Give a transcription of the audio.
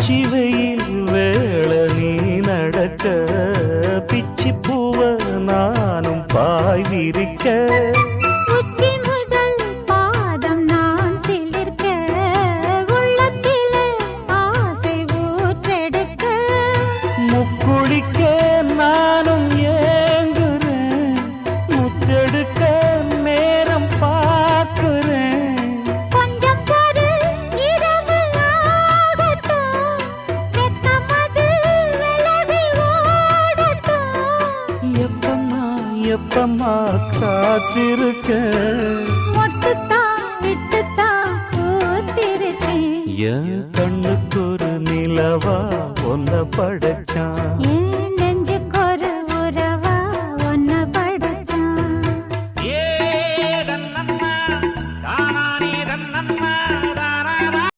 உச்சி வெயில் வேள நீ நடக்க பிச்சி பூவ நானும் பாய் விரிக்க உச்சி முதல் பாதம் நான் சிலிர்க்க உள்ளத்திலே ஆசை ஊற்றெடுக்க முக்குளிக்க நானும் ஏங்குறேன் முத்தெடுக்க நேரம் பார்க்கிறேன் கொஞ்சம் பொறு இரவு ஆகட்டும் வெக்கமது விலகி ஓடட்டும் எப்பம்மா காத்திருக்க மொட்டுத்தான் விட்டுத்தான் பூத்திருக்கேன் என் கண்ணுக்கு ஒரு நிலவா ஒன்ன படைச்சான் ஏன்